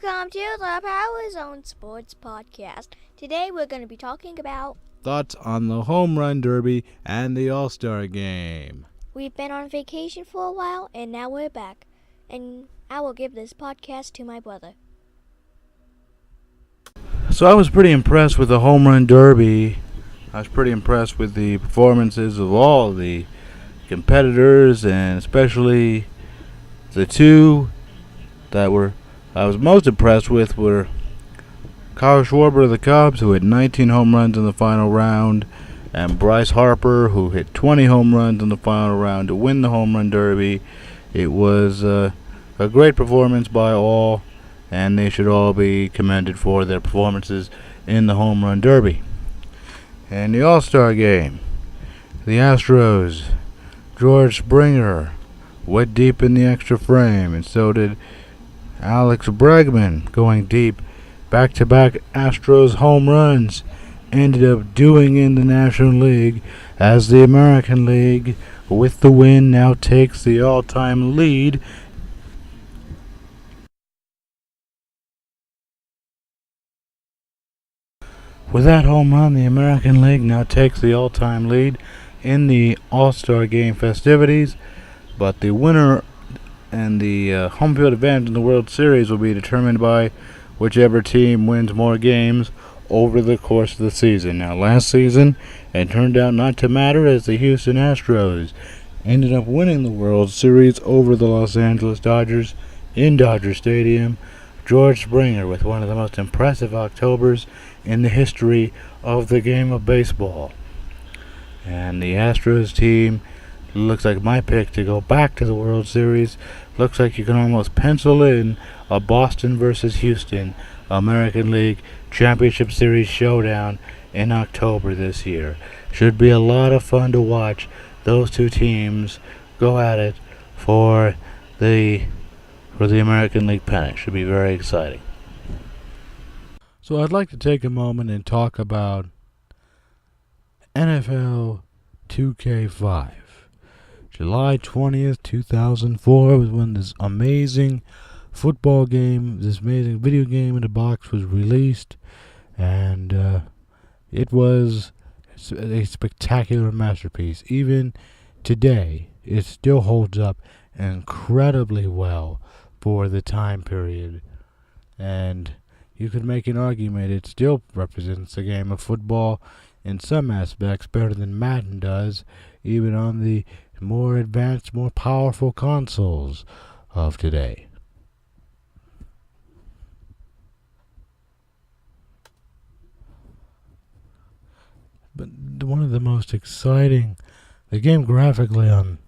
Welcome to the Power Zone Sports Podcast. Today we're going to be talking about thoughts on the Home Run Derby and the All-Star Game. We've been on vacation for a while and now we're back. And I will give this podcast to my brother. So I was pretty impressed with the Home Run Derby. I was pretty impressed with the performances of all the competitors, and especially the two that I was most impressed with were Kyle Schwarber of the Cubs, who hit 19 home runs in the final round, and Bryce Harper, who hit 20 home runs in the final round to win the Home Run Derby. It was a great performance by all, and they should all be commended for their performances in the Home Run Derby. And the All-Star Game, the Astros, George Springer went deep in the extra frame, and so did Alex Bregman, going deep. Back-to-back Astros home runs ended up doing in the National League, as the American League, with the win, now takes the all-time lead. With that home run, the American League now takes the all-time lead in the All-Star Game festivities, but the winner and the home field advantage in the World Series will be determined by whichever team wins more games over the course of the season. Now, last season, it turned out not to matter, as the Houston Astros ended up winning the World Series over the Los Angeles Dodgers in Dodger Stadium. George Springer with one of the most impressive Octobers in the history of the game of baseball. And the Astros team looks like my pick to go back to the World Series. Looks like you can almost pencil in a Boston versus Houston American League Championship Series showdown in October this year. Should be a lot of fun to watch those two teams go at it for the American League pennant. Should be very exciting. So I'd like to take a moment and talk about NFL 2K5. July 20th, 2004 was when this amazing football game, this amazing video game in the box was released, and it was a spectacular masterpiece. Even today, it still holds up incredibly well for the time period, and you could make an argument it still represents the game of football in some aspects better than Madden does, even on the more advanced, more powerful consoles of today. But one of the most exciting, the game graphically on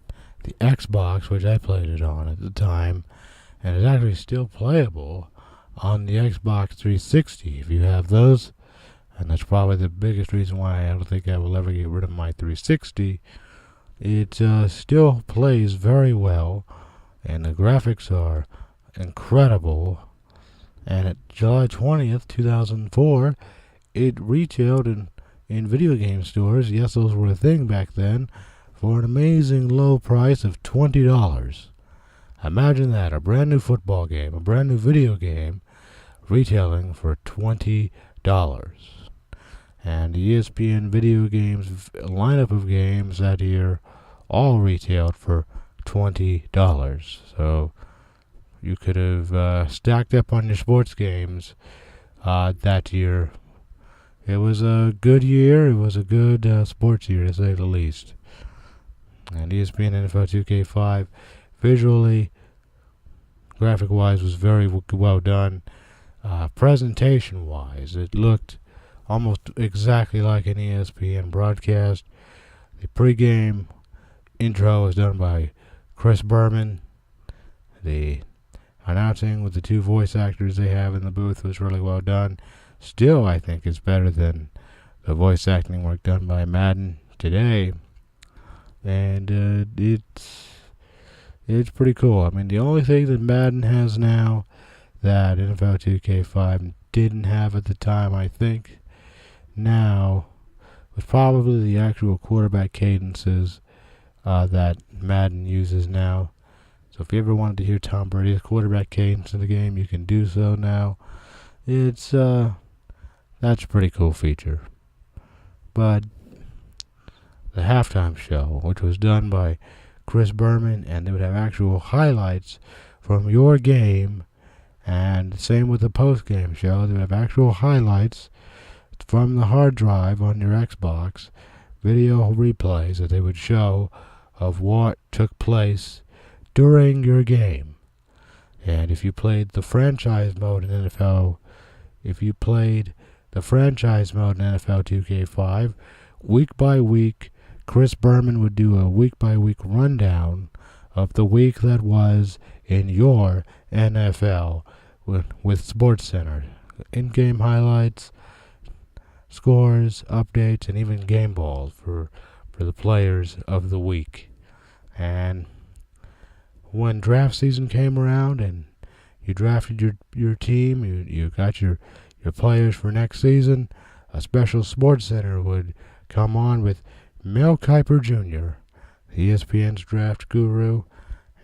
the Xbox, which I played it on at the time, and it's actually still playable on the Xbox 360 if you have those, and that's probably the biggest reason why I don't think I will ever get rid of my 360. It still plays very well, and the graphics are incredible. And at July 20th, 2004, it retailed in video game stores, yes, those were a thing back then, for an amazing low price of $20. Imagine that, a brand new football game, a brand new video game, retailing for $20. And the ESPN video games lineup of games that year all retailed for $20. So you could have stacked up on your sports games that year. It was a good year. It was a good sports year, to say the least. And ESPN NFL 2K5, visually, graphic-wise, was very well done. Presentation-wise, it looked almost exactly like an ESPN broadcast. The pregame intro was done by Chris Berman. The announcing with the two voice actors they have in the booth was really well done. Still, I think it's better than the voice acting work done by Madden today. And it's pretty cool. I mean, the only thing that Madden has now that NFL 2K5 didn't have at the time, I think, now was probably the actual quarterback cadences that Madden uses now. So if you ever wanted to hear Tom Brady's quarterback cadence in the game, you can do so now. It's that's a pretty cool feature. But the halftime show, which was done by Chris Berman, and they would have actual highlights from your game, and same with the post-game show. They would have actual highlights from the hard drive on your Xbox, video replays that they would show of what took place during your game. And if you played the franchise mode in NFL, NFL 2K5, week by week, Chris Berman would do a week-by-week rundown of the week that was in your NFL with SportsCenter. In-game highlights, scores, updates, and even game balls for the players of the week. And when draft season came around and you drafted your team, you got your players for next season, a special SportsCenter would come on with Mel Kiper Jr., ESPN's draft guru,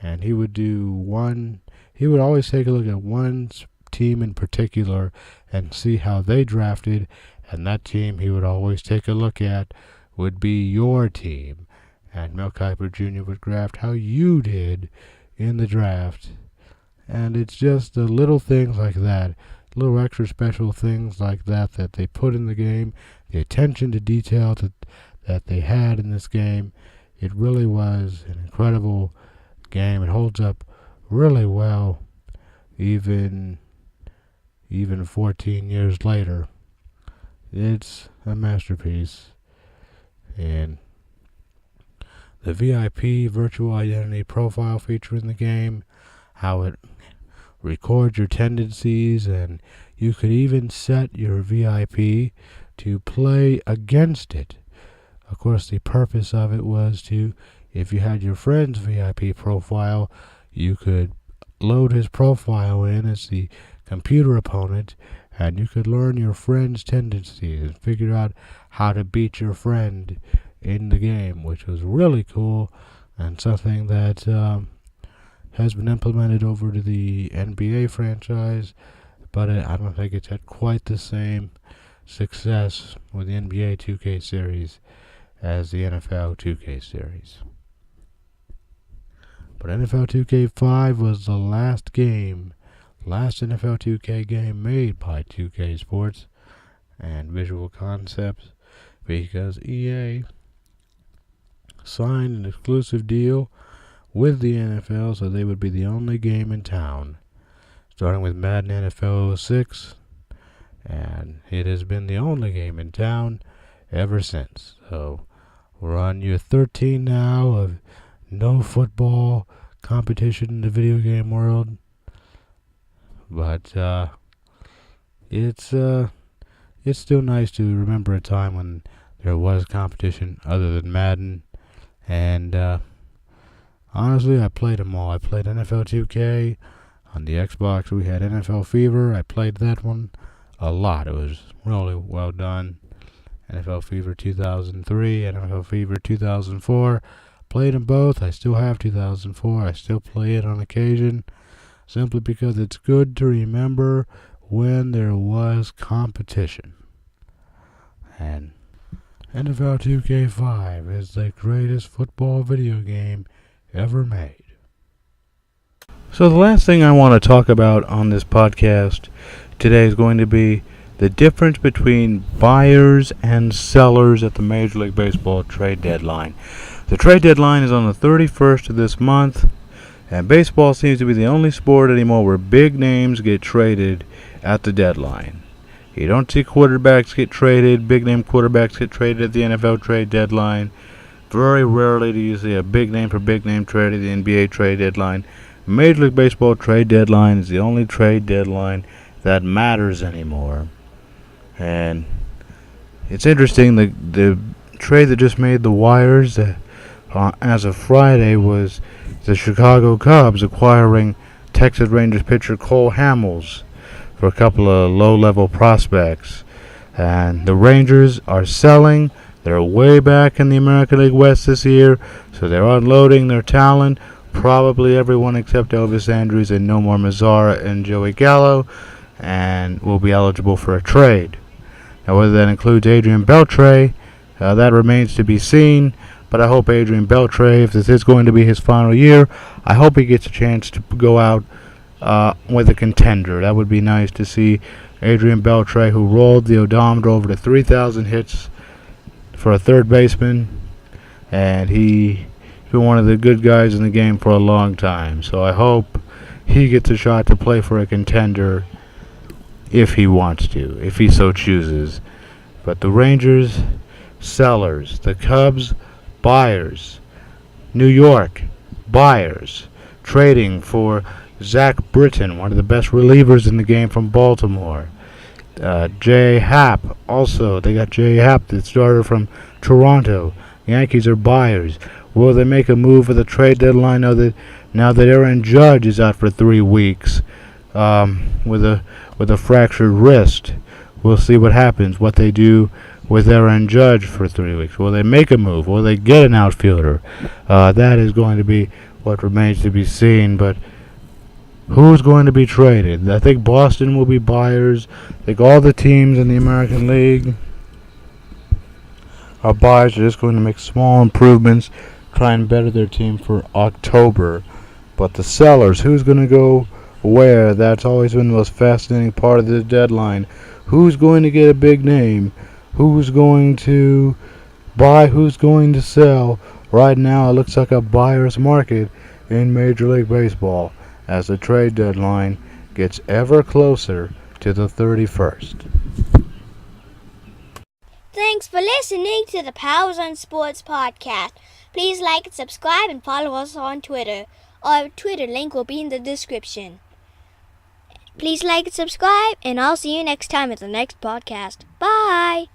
and he would always take a look at one team in particular and see how they drafted, and that team he would always take a look at would be your team. And Mel Kiper Jr. would draft how you did in the draft. And it's just the little things like that, little extra special things like that they put in the game, the attention to detail that they had in this game. It really was an incredible game. It holds up really well, even 14 years later. It's a masterpiece. And the VIP virtual identity profile feature in the game, how it records your tendencies, and you could even set your VIP to play against it. Of course, the purpose of it was to, if you had your friend's VIP profile, you could load his profile in as the computer opponent, and you could learn your friend's tendencies and figure out how to beat your friend in the game, which was really cool and something that has been implemented over to the NBA franchise, but I don't think it's had quite the same success with the NBA 2K series as the NFL 2K series. But NFL 2K5 was the last NFL 2K game made by 2K Sports and Visual Concepts, because EA signed an exclusive deal with the NFL so they would be the only game in town, starting with Madden NFL 06, and it has been the only game in town ever since. So we're on year 13 now of no football competition in the video game world, but it's still nice to remember a time when there was competition other than Madden. And honestly, I played them all. I played NFL 2K on the Xbox. We had NFL Fever. I played that one a lot. It was really well done. NFL Fever 2003, NFL Fever 2004. Played them both. I still have 2004. I still play it on occasion, simply because it's good to remember when there was competition. And NFL 2K5 is the greatest football video game ever made. So the last thing I want to talk about on this podcast today is going to be the difference between buyers and sellers at the Major League Baseball trade deadline. The trade deadline is on the 31st of this month, and baseball seems to be the only sport anymore where big names get traded at the deadline. You don't see quarterbacks get traded, big-name quarterbacks get traded at the NFL trade deadline. Very rarely do you see a big-name for big-name trade at the NBA trade deadline. Major League Baseball trade deadline is the only trade deadline that matters anymore. And it's interesting, the trade that just made the wires as of Friday was the Chicago Cubs acquiring Texas Rangers pitcher Cole Hamels for a couple of low-level prospects. And the Rangers are selling. They're way back in the American League West this year, so they're unloading their talent probably everyone except Elvis Andrews and Nomar Mazara and Joey Gallo, and will be eligible for a trade. Now, whether that includes Adrian Beltre, that remains to be seen. But I hope Adrian Beltre, if this is going to be his final year, I hope he gets a chance to go out with a contender. That would be nice to see Adrian Beltre, who rolled the odometer over to 3,000 hits for a third baseman, and he's been one of the good guys in the game for a long time. So I hope he gets a shot to play for a contender if he wants to, if he so chooses. But the Rangers, sellers. The Cubs, buyers. New York, buyers. Trading for Zach Britton, one of the best relievers in the game from Baltimore. Jay Happ, also. They got Jay Happ, the starter from Toronto. Yankees are buyers. Will they make a move for the trade deadline now that Aaron Judge is out for 3 weeks with a fractured wrist? We'll see what happens, what they do with Aaron Judge for 3 weeks. Will they make a move? Will they get an outfielder? That is going to be what remains to be seen. But who's going to be traded? I think Boston will be buyers. I think all the teams in the American League are buyers. They're just going to make small improvements, try and better their team for October. But the sellers, who's going to go where? That's always been the most fascinating part of this deadline. Who's going to get a big name? Who's going to buy? Who's going to sell? Right now, it looks like a buyer's market in Major League Baseball as the trade deadline gets ever closer to the 31st. Thanks for listening to the Powers on Sports podcast. Please like and subscribe and follow us on Twitter. Our Twitter link will be in the description. Please like and subscribe, and I'll see you next time at the next podcast. Bye!